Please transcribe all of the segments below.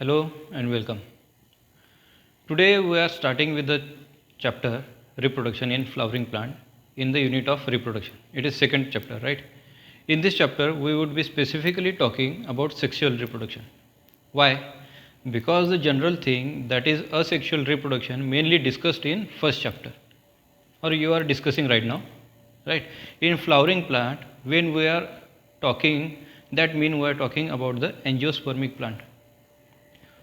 Hello and welcome. Today we are starting with the chapter reproduction in flowering plant in the unit of reproduction. It is second chapter, right? In this chapter we would be specifically talking about sexual reproduction. Why? Because the general thing that is asexual reproduction mainly discussed in first chapter or you are discussing right now, right? In flowering plant when we are talking, that mean we are talking about the angiospermic plant.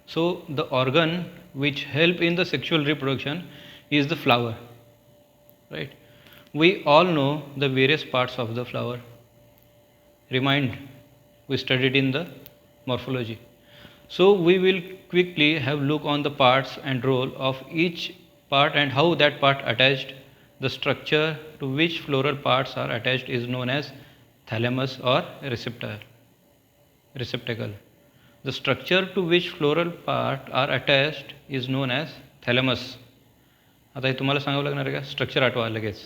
So the organ which help in the sexual reproduction is the flower, right? We all know the various parts of the flower. Remind, we studied in the morphology. So we will quickly have look on the parts and role of each part and how that part attached. The structure to which floral parts are attached is known as thalamus or receptacle. The structure to which floral part are attached is known as thalamus. आता हे तुम्हाला सांगावं लागणार आहे का structure आठवा लगेच.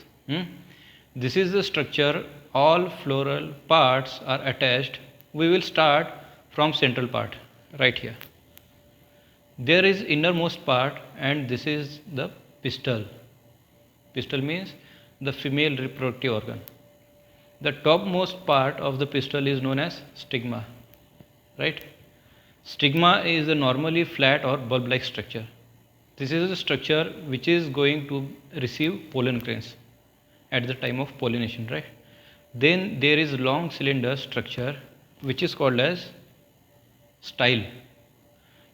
This is the structure all floral parts are attached. We will start from central part right here. There is innermost part and this is the pistil. Pistil means the female reproductive organ. The topmost part of the pistil is known as stigma, right? Stigma is a normally flat or bulb-like structure. This is a structure which is going to receive pollen grains at the time of pollination, right? Then there is long cylinder structure which is called as style.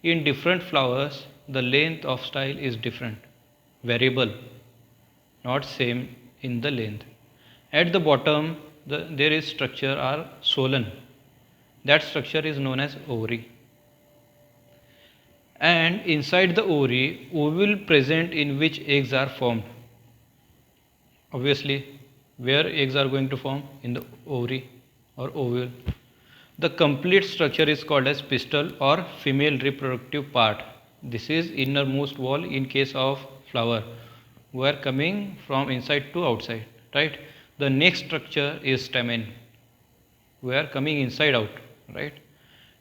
In different flowers, the length of style is different, variable, not same in the length. At the bottom, there is structure or swollen. That structure is known as ovary. And inside the ovary, ovule present in which eggs are formed. Obviously, where eggs are going to form? In the ovary or ovule. The complete structure is called as pistil or female reproductive part. This is innermost wall in case of flower. We are coming from inside to outside, right? The next structure is stamen. We are coming inside out, right?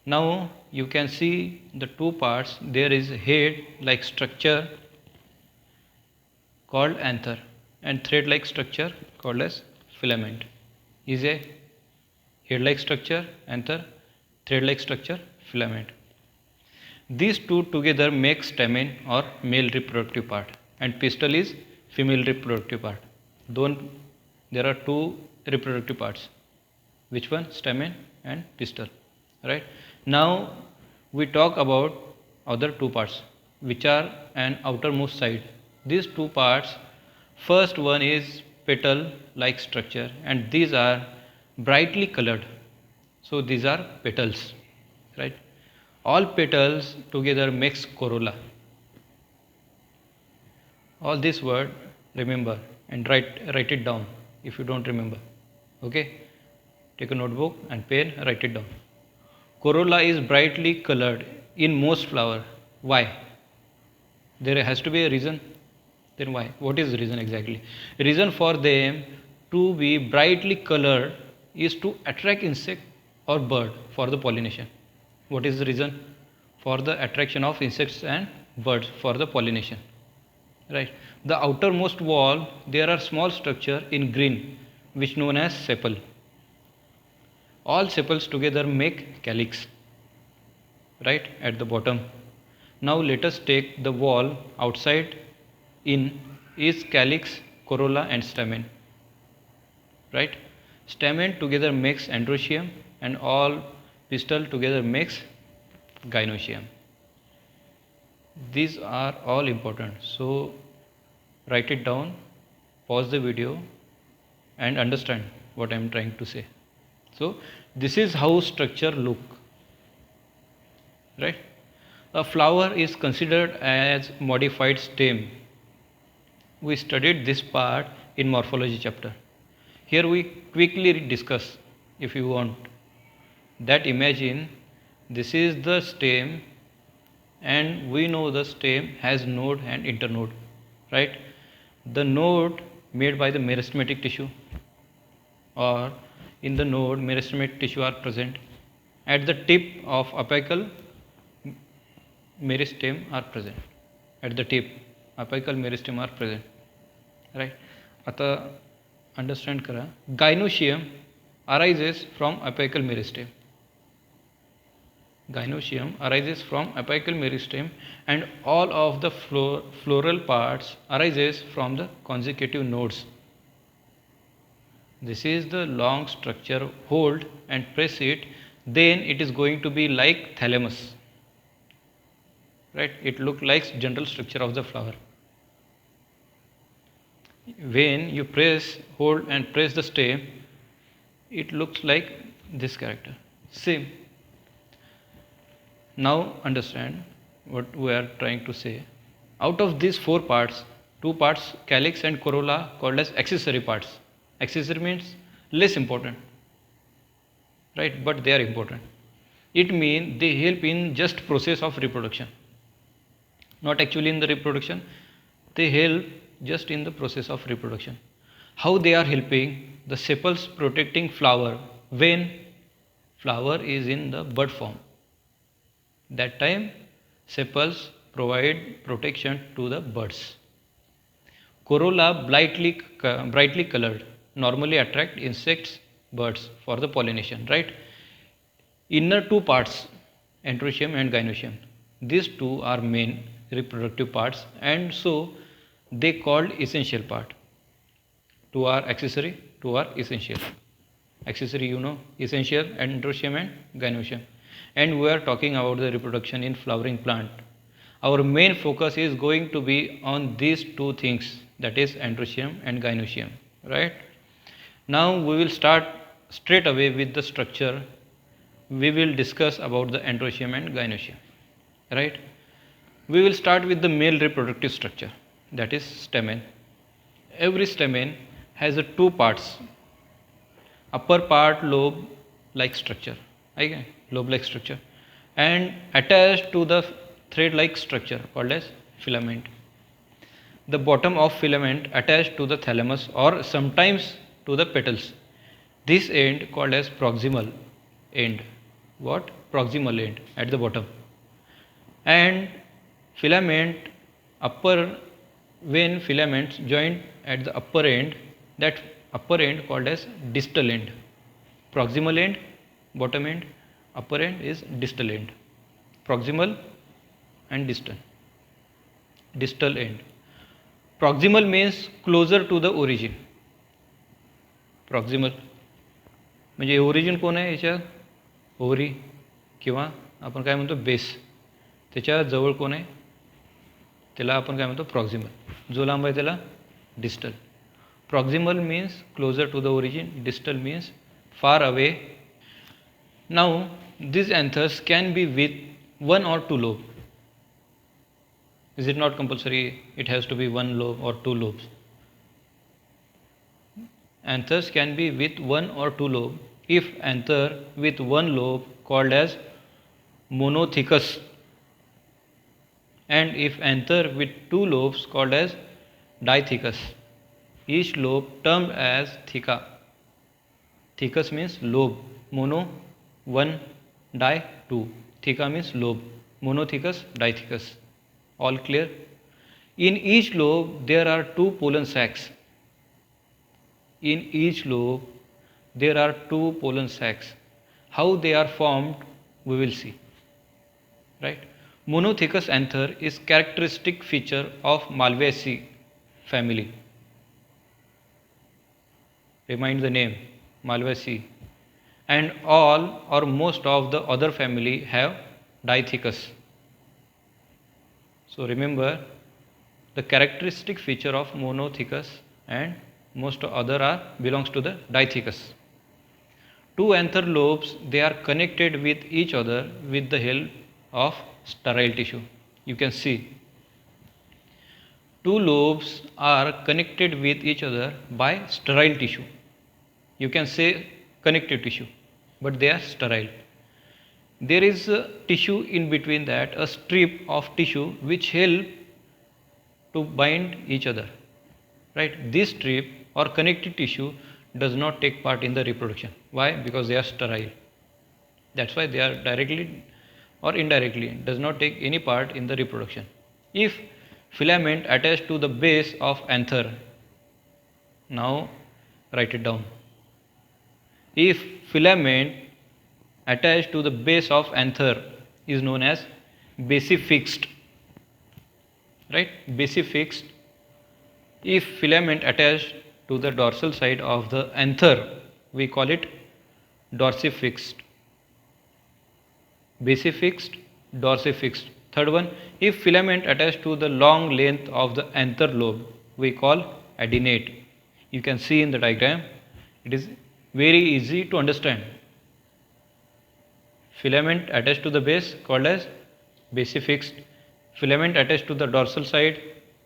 Now you can see the two parts. There is head like structure called anther and thread like structure called as filament. Is a head like structure, anther, thread like structure, filament. These two together make stamen or male reproductive part and pistil is female reproductive part. There are two reproductive parts. Which one? Stamen and pistil, right? Now we talk about other two parts which are an outermost side. These two parts, first one is petal like structure and these are brightly colored. So these are petals, right? All petals together makes corolla. All this word remember and write it down if you don't remember. Okay? Take a notebook and pen, write it down. Corolla is brightly colored in most flower. Why? There has to be a reason. Then why? What is the reason exactly? Reason for them to be brightly colored is to attract insect or bird for the pollination. What is the reason? For the attraction of insects and birds for the pollination. Right. The outermost wall, there are small structure in green which known as sepal. All sepals together make calyx, right, at the bottom. Now let us take the wall outside in is calyx, corolla and stamen, right? Stamen together makes androecium and all pistil together makes gynoecium. These are all important. So write it down, pause the video and understand what I am trying to say. So this is how structure look, right? A flower is considered as modified stem. We studied this part in morphology chapter. Here we quickly discuss if you want. That imagine this is the stem and we know the stem has node and internode, right? The node made by the meristematic tissue or in the node meristematic tissue are present. At the tip of apical meristem are present. At the tip, apical meristem are present. Right? आता understand करा. Gynoecium arises from apical meristem. Gynoecium arises from apical meristem, and all of the floral parts arises from the consecutive nodes. This is the long structure. Hold and press it, then it is going to be like thalamus. Right? It looks like general structure of the flower. When you press, hold and press the stem, it looks like this character. Same. Now understand what we are trying to say. Out of these four parts, two parts, calyx and corolla, called as accessory parts. Accessory means less important, right? But they are important. It means they help in just process of reproduction. Not actually in the reproduction, they help just in the process of reproduction. How they are helping? The sepals protecting flower when flower is in the bud form. That time sepals provide protection to the buds. Corolla brightly colored normally attract insects, birds for the pollination, right? Inner two parts, androecium and gynoecium. These two are main reproductive parts, and so they called essential part. Two are accessory, two are essential. Accessory, you know, essential, androecium and gynoecium. And we are talking about the reproduction in flowering plant. Our main focus is going to be on these two things, that is androecium and gynoecium, right? Now we will start straight away with the structure. We will discuss about the androecium and gynoecium, right? We will start with the male reproductive structure, that is stamen. Every stamen has two parts. Upper part lobe like structure, okay? Lobe like structure, and attached to the thread like structure called as filament. The bottom of filament attached to the thalamus or sometimes to the petals. This end called as proximal end. What? Proximal end at the bottom. And filament upper, when filaments join at the upper end, that upper end called as distal end. Proximal end, bottom end, upper end is distal end. Proximal and distal. Distal end. Proximal means closer to the origin. Proximal म्हणजे origin कोण आहे याच्या? Ovary किंवा आपण काय म्हणतो base. त्याच्या जवळ कोण आहे? त्याला आपण काय म्हणतो? प्रॉक्सिमल. जो लांब आहे त्याला distal. Proximal means closer to the origin, distal means far away. Now these anthers can be with one or two lobes. Is it not compulsory it has to be one lobe or two lobes? Anthers can be with one or two lobes. If anther with one lobe called as monothecous, and if anther with two lobes called as dithecous. Each lobe termed as theca. Thecous means lobe. Mono, one, di, two. Theca means lobe. Monothecous, dithecous. All clear? In each lobe there are two pollen sacs. In each lobe there are two pollen sacs. How they are formed we will see. Right? Monothecous anther is characteristic feature of Malvaceae family. Remind the name, Malvaceae. And all or most of the other family have dithecous. So remember, the characteristic feature of monothecous and most other are belongs to the dithecous. Two anther lobes, they are connected with each other with the help of sterile tissue. You can see two lobes are connected with each other by sterile tissue. You can say connective tissue, but they are sterile. There is a tissue in between that, a strip of tissue which help to bind each other. Right? This strip or connective tissue does not take part in the reproduction. Why? Because they are sterile. That's why they are directly or indirectly does not take any part in the reproduction. If filament attached to the base of anther, now write it down. If filament attached to the base of anther is known as basifixed, right? Basifixed. If filament attached to the dorsal side of the anther, we call it dorsifixed. Basifixed, dorsifixed. Third one, if filament attached to the long length of the anther lobe, we call adennate. You can see in the diagram, it is very easy to understand. Filament attached to the base called as basifixed. Filament attached to the dorsal side,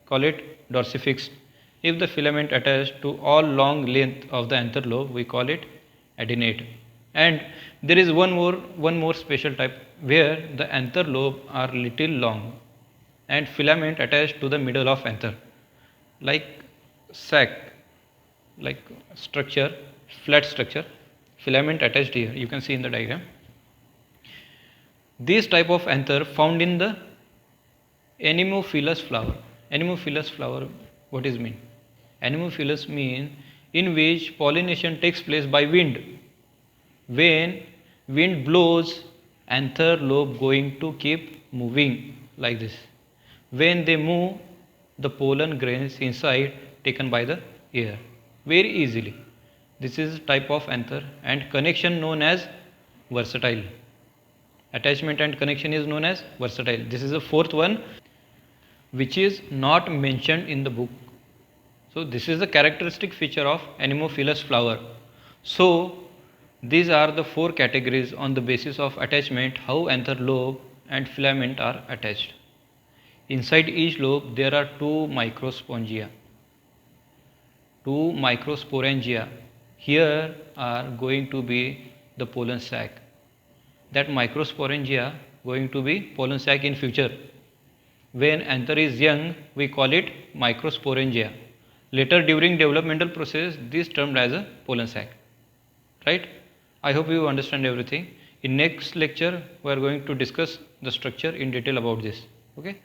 call it dorsifixed. If the filament attached to all long length of the anther lobe, we call it adennate. And there is one more special type where the anther lobe are little long and filament attached to the middle of anther, like sac, like structure, flat structure, filament attached here. You can see in the diagram. This type of anther found in the anemophilous flower. Anemophilous flower, what is mean? Anemophilous mean in which pollination takes place by wind. When wind blows, anther lobe going to keep moving like this. When they move, the pollen grains inside taken by the air very easily. This is type of anther, and connection known as versatile. Attachment and connection is known as versatile. This is the fourth one which is not mentioned in the book. So this is the characteristic feature of anemophilous flower. So these are the four categories on the basis of attachment, how anther lobe and filament are attached. Inside each lobe there are two microspongia. Two microsporangia. Here are going to be the pollen sac. That microsporangia going to be pollen sac in future. When anther is young, we call it microsporangia. Later during developmental process, this termed as a pollen sac. Right? I hope you understand everything. In next lecture, we are going to discuss the structure in detail about this. Okay?